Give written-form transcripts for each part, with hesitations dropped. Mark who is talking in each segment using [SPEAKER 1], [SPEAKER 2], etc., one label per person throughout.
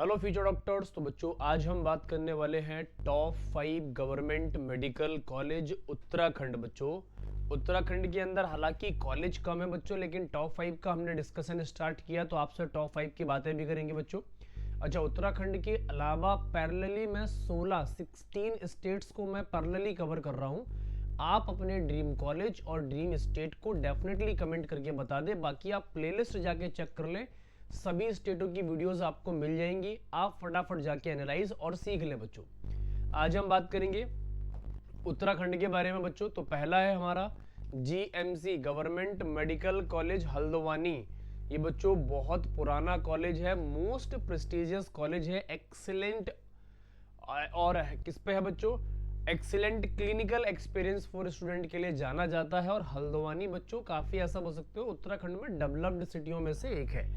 [SPEAKER 1] Hello future doctors. तो बच्चों आज हम बात करने वाले हैं top 5 government medical college Uttarakhand. बच्चों उत्तराखंड के अंदर हालांकि कॉलेज कम है बच्चों, लेकिन टॉप 5 का हमने डिस्कशन स्टार्ट किया तो आपसे टॉप 5 की बातें भी करेंगे बच्चों। अच्छा, उत्तराखंड के अलावा पैरेलली मैं 16 स्टेट्स को मैं पैरेलली कवर कर रहा हूँ। आप अपने ड्रीम कॉलेज और ड्रीम स्टेट को डेफिनेटली कमेंट करके बता दें। बाकी आप प्लेलिस्ट जाके चेक कर लें, सभी स्टेटों की वीडियोस आपको मिल जाएंगी। आप फटाफट जाके एनालाइज और सीख लें बच्चों। आज हम बात करेंगे उत्तराखंड के बारे में बच्चों। तो पहला है हमारा GMC government medical college Haldwani. ये बच्चों बहुत पुराना कॉलेज है, मोस्ट प्रेस्टिजियस कॉलेज है, एक्सीलेंट और किस पे है बच्चों, excellent clinical experience for student के लिए जाना जाता है। और हल्द्वानी बच्चों काफी ऐसा बोल सकते हो उत्तराखंड में डेवलप्ड सिटियों में से एक है।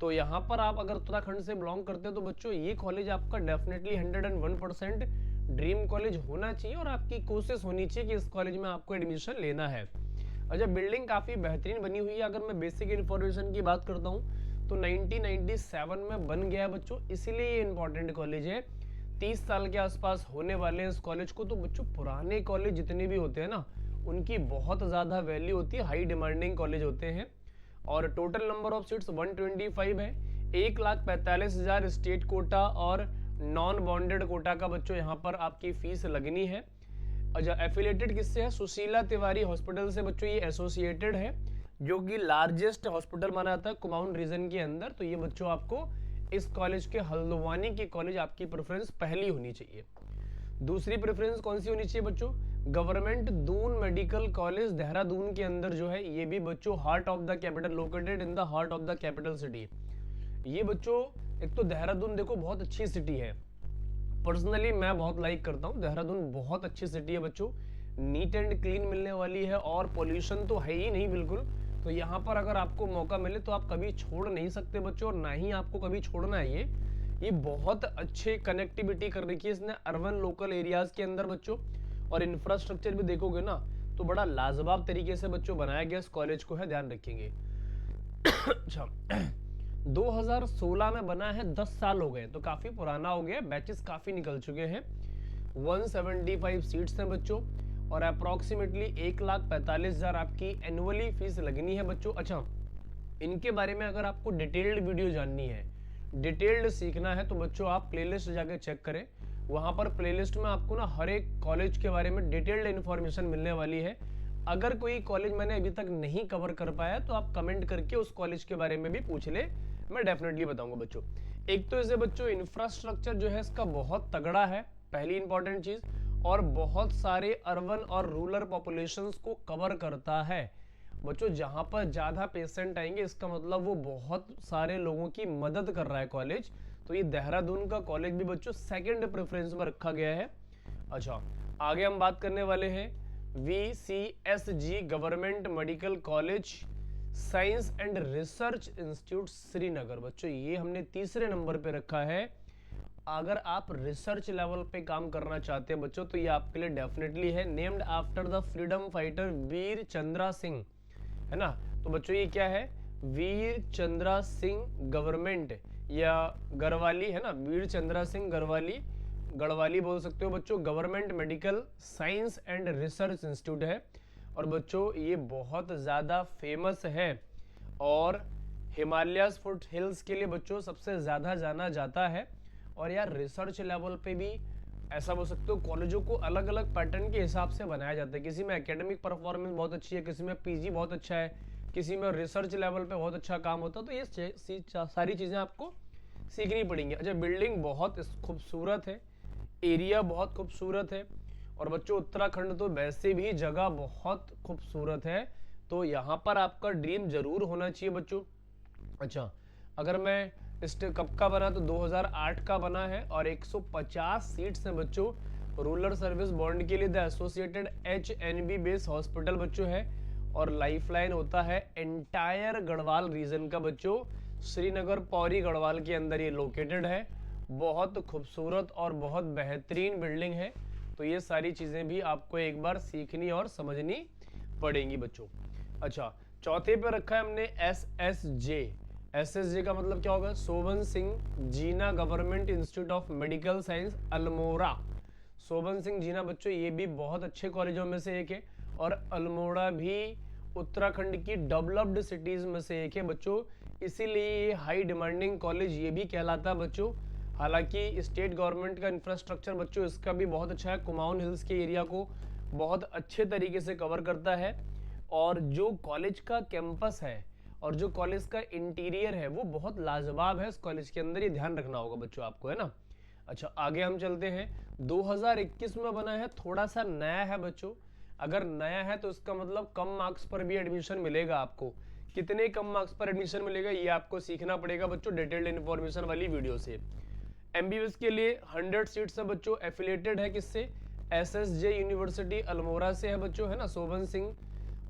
[SPEAKER 1] तो यहाँ पर आप अगर उत्तराखंड से बिलोंग करते हो तो बच्चों ये कॉलेज आपका डेफिनेटली 101% ड्रीम कॉलेज होना चाहिए और आपकी कोशिश होनी चाहिए कि इस कॉलेज में आपको एडमिशन लेना है। अच्छा, बिल्डिंग काफ़ी बेहतरीन बनी हुई है। अगर मैं बेसिक इन्फॉर्मेशन की बात करता हूँ तो 1997 में बन गया बच्चों, इसीलिए ये इंपॉर्टेंट कॉलेज है। 30 साल के आसपास होने वाले हैं इस कॉलेज को। तो बच्चों पुराने कॉलेज जितने भी होते हैं ना, उनकी बहुत ज़्यादा वैल्यू होती है, हाई डिमांडिंग कॉलेज होते हैं। और टोटल नंबर ऑफ सीट्स 125 है। 1,45,000 स्टेट कोटा और नॉन बॉन्डेड कोटा का बच्चों यहाँ पर आपकी फीस लगनी है। अच्छा, एफिलेटेड किससे है? सुशीला तिवारी हॉस्पिटल से बच्चों ये एसोसिएटेड है, जो कि लार्जेस्ट हॉस्पिटल माना जाता है कुमाऊन रीजन के अंदर। तो ये बच्चों आपको इस कॉलेज के हल्द्वानी की कॉलेज आपकी प्रेफरेंस पहली होनी चाहिए। दूसरी प्रेफरेंस कौन सी होनी चाहिए बच्चों? Government Doon medical college Dehradun के अंदर जो है, ये भी बच्चों heart of the capital, located in the heart of the capital city. ये बच्चों एक तो देहरादून देखो बहुत अच्छी सिटी है, पर्सनली मैं बहुत लाइक करता हूँ। देहरादून बहुत अच्छी सिटी है बच्चों, नीट एंड क्लीन मिलने वाली है और पोल्यूशन तो है ही नहीं बिल्कुल। तो यहाँ पर अगर आपको मौका मिले तो आप कभी छोड़ नहीं सकते बच्चों, और ना ही आपको कभी छोड़ना है। ये बहुत अच्छे कनेक्टिविटी कर रखी है इसने अर्बन लोकल एरियाज के अंदर बच्चों। और इंफ्रास्ट्रक्चर भी देखोगे ना तो बड़ा लाजवाब तरीके से बच्चों बनाया गया इस कॉलेज को है, ध्यान रखेंगे। अच्छा, 2016 में बना है, 10 साल हो गए, तो काफी पुराना हो गया, बैचेस काफी निकल चुके हैं। 175 सीट्स हैं बच्चों और अप्रोक्सीमेटली 1,45,000 आपकी एनुअली फीस लगनी है बच्चों। अच्छा, इनके बारे में अगर आपको डिटेल्ड वीडियो जाननी है, डिटेल्ड सीखना है, तो बच्चों आप प्लेलिस्ट जाके चेक करें। वहां पर प्लेलिस्ट में आपको ना हर एक कॉलेज के बारे में डिटेल्ड इन्फॉर्मेशन मिलने वाली है। अगर कोई कॉलेज मैंने अभी तक नहीं कवर कर पाया तो आप कमेंट करके उस कॉलेज के बारे में भी पूछ ले, मैं डेफिनेटली बताऊंगा बच्चों। एक तो इसे बच्चों इंफ्रास्ट्रक्चर जो है इसका बहुत तगड़ा है, पहली इंपॉर्टेंट चीज, और बहुत सारे अर्बन और रूरल पॉपुलेशंस को कवर करता है बच्चों। जहां पर ज्यादा पेशेंट आएंगे इसका मतलब वो बहुत सारे लोगों की मदद कर रहा है कॉलेज। तो ये देहरादून का कॉलेज भी बच्चों सेकंड प्रेफरेंस में रखा गया है। अच्छा, आगे हम बात करने वाले हैं VCSG government medical college science and research institute Srinagar. बच्चों ये हमने तीसरे नंबर पे रखा है। अगर आप रिसर्च लेवल पे काम करना चाहते हैं बच्चों तो ये आपके लिए डेफिनेटली है। Named after the freedom fighter Veer Chandra Singh, है ना। तो बच्चों ये क्या है? वीर चंद्रा सिंह गवर्नमेंट या गढ़वाली, है ना, वीर चंद्रा सिंह गढ़वाली बोल सकते हो बच्चों, government medical science and research institute है। और बच्चों ये बहुत ज़्यादा फेमस है और हिमालयस फुट हिल्स के लिए बच्चों सबसे ज़्यादा जाना जाता है। और यार रिसर्च लेवल पे भी ऐसा बोल सकते हो कॉलेजों को अलग अलग पैटर्न के हिसाब से बनाया जाता है। किसी में एकेडमिक परफॉर्मेंस बहुत अच्छी है, किसी में पीजी बहुत अच्छा है, किसी में रिसर्च लेवल पे बहुत अच्छा काम होता है। तो ये सारी चीज़ें आपको सीखनी पड़ेंगी। अच्छा, बिल्डिंग बहुत खूबसूरत है, एरिया बहुत खूबसूरत है, और बच्चों उत्तराखंड तो वैसे भी जगह बहुत खूबसूरत है। तो यहाँ पर आपका ड्रीम जरूर होना चाहिए बच्चों। अच्छा, अगर मैं कब का बना तो 2008 का बना है और 150 सीट्स हैं बच्चों। रूरल सर्विस बॉन्ड के लिए the associated HNB base hospital बच्चों है, और लाइफलाइन होता है एंटायर गढ़वाल रीजन का बच्चों। श्रीनगर पौरी गढ़वाल के अंदर ये लोकेटेड है। बहुत खूबसूरत और बहुत बेहतरीन बिल्डिंग है। तो ये सारी चीज़ें भी आपको एक बार सीखनी और समझनी पड़ेंगी बच्चों। अच्छा, चौथे पे रखा है हमने SSJ एसएसजे का मतलब क्या होगा? Shobhan Singh Jeena government institute of medical science Almora. Shobhan Singh Jeena बच्चों ये भी बहुत अच्छे कॉलेजों में से एक है, और अल्मोड़ा भी उत्तराखंड की डेवलप्ड सिटीज में से एक है बच्चों, इसीलिए ये हाई डिमांडिंग कॉलेज ये भी कहलाता है बच्चों। हालांकि स्टेट गवर्नमेंट का इंफ्रास्ट्रक्चर बच्चों इसका भी बहुत अच्छा है, कुमाऊन हिल्स के एरिया को बहुत अच्छे तरीके से कवर करता है, और जो कॉलेज का कैंपस है और जो कॉलेज का इंटीरियर है वो बहुत लाजवाब है इस कॉलेज के अंदर, ये ध्यान रखना होगा बच्चों आपको, है ना। अच्छा आगे हम चलते हैं। 2021 में बना है, थोड़ा सा नया है बच्चों। अगर नया है तो इसका मतलब कम मार्क्स पर भी एडमिशन मिलेगा आपको। कितने कम मार्क्स पर एडमिशन मिलेगा ये आपको सीखना पड़ेगा बच्चों डिटेल्ड इन्फॉर्मेशन वाली वीडियो से। एमबीबीएस के लिए 100 सीट्स है बच्चों, एफिलेटेड है किससे? एसएसजे यूनिवर्सिटी अल्मोड़ा से है बच्चों, है ना, शोभन सिंह।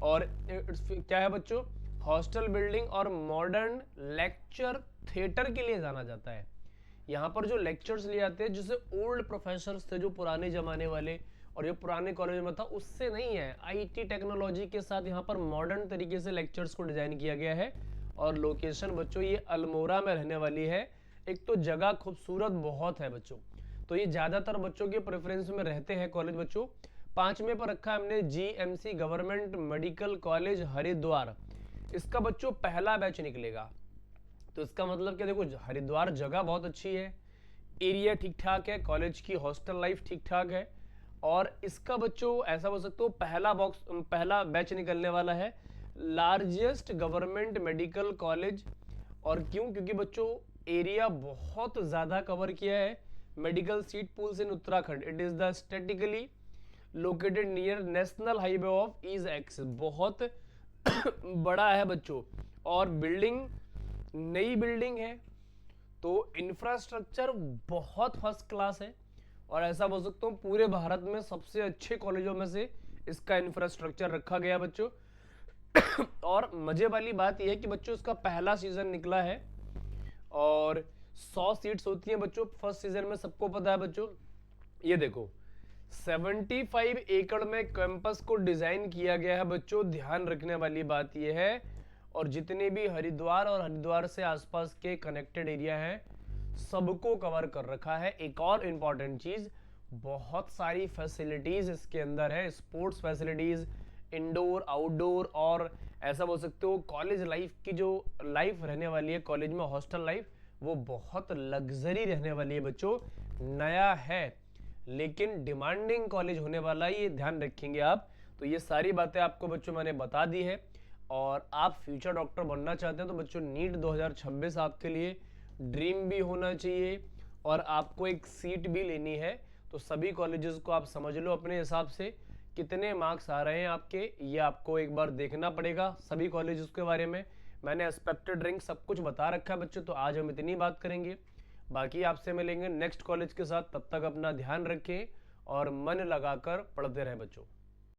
[SPEAKER 1] और क्या है बच्चों? हॉस्टल बिल्डिंग और मॉडर्न लेक्चर थिएटर के लिए जाना जाता है। यहाँ पर जो लेक्चर्स लिए जाते हैं जैसे ओल्ड प्रोफेसर्स थे जो पुराने जमाने वाले, और जो पुराने कॉलेज में था उससे नहीं है, आईटी टेक्नोलॉजी के साथ यहाँ पर मॉडर्न तरीके से लेक्चर्स को डिजाइन किया गया है। और लोकेशन बच्चों ये अल्मोड़ा में रहने वाली है। एक तो जगह खूबसूरत बहुत है बच्चों, तो ये ज्यादातर बच्चों के प्रेफरेंस में रहते हैं कॉलेज बच्चों। 5वें पर रखा है हमने GMC government medical college Haridwar. इसका बच्चों पहला बैच निकलेगा, तो इसका मतलब क्या? देखो हरिद्वार जगह बहुत अच्छी है, एरिया ठीक ठाक है, कॉलेज की हॉस्टल लाइफ ठीक ठाक है, और इसका बच्चों ऐसा बोल सकते हो पहला बैच निकलने वाला है लार्जेस्ट गवर्नमेंट मेडिकल कॉलेज। और क्यों? क्योंकि बच्चों एरिया बहुत ज्यादा कवर किया है, medical seat pools in Uttarakhand. It is the statically located near national highway of east access, बहुत बड़ा है बच्चों, और बिल्डिंग नई बिल्डिंग है, तो इंफ्रास्ट्रक्चर बहुत फर्स्ट क्लास है, और ऐसा बोल सकता हूँ पूरे भारत में सबसे अच्छे कॉलेजों में से इसका इंफ्रास्ट्रक्चर रखा गया बच्चों। और मजे वाली बात यह है कि बच्चों इसका पहला सीजन निकला है, और 100 सीट्स होती हैं बच्चों फर्स्ट सीजन में, सबको पता है बच्चों। ये देखो 75 एकड़ में कैंपस को डिजाइन किया गया है बच्चों, ध्यान रखने वाली बात यह है। और जितने भी हरिद्वार और हरिद्वार से आसपास के कनेक्टेड एरिया हैं सबको कवर कर रखा है। एक और इंपॉर्टेंट चीज, बहुत सारी फैसिलिटीज इसके अंदर है, स्पोर्ट्स फैसिलिटीज, इंडोर आउटडोर, और ऐसा बोल सकते हो कॉलेज लाइफ की जो लाइफ रहने वाली है कॉलेज में, हॉस्टल लाइफ, वो बहुत लग्जरी रहने वाली है बच्चों। नया है लेकिन डिमांडिंग कॉलेज होने वाला है, ये ध्यान रखेंगे आप। तो ये सारी बातें आपको बच्चों मैंने बता दी है, और आप फ्यूचर डॉक्टर बनना चाहते हैं तो बच्चों नीट 2026 आपके लिए ड्रीम भी होना चाहिए, और आपको एक सीट भी लेनी है। तो सभी कॉलेजेस को आप समझ लो अपने हिसाब से कितने मार्क्स आ रहे हैं आपके, ये आपको एक बार देखना पड़ेगा सभी कॉलेजेस के बारे में। मैंने एक्सपेक्टेड रैंक सब कुछ बता रखा है बच्चों, तो आज हम इतनी बात करेंगे, बाकी आपसे मिलेंगे नेक्स्ट कॉलेज के साथ। तब तक अपना ध्यान रखें और मन लगाकर पढ़ते रहें बच्चों।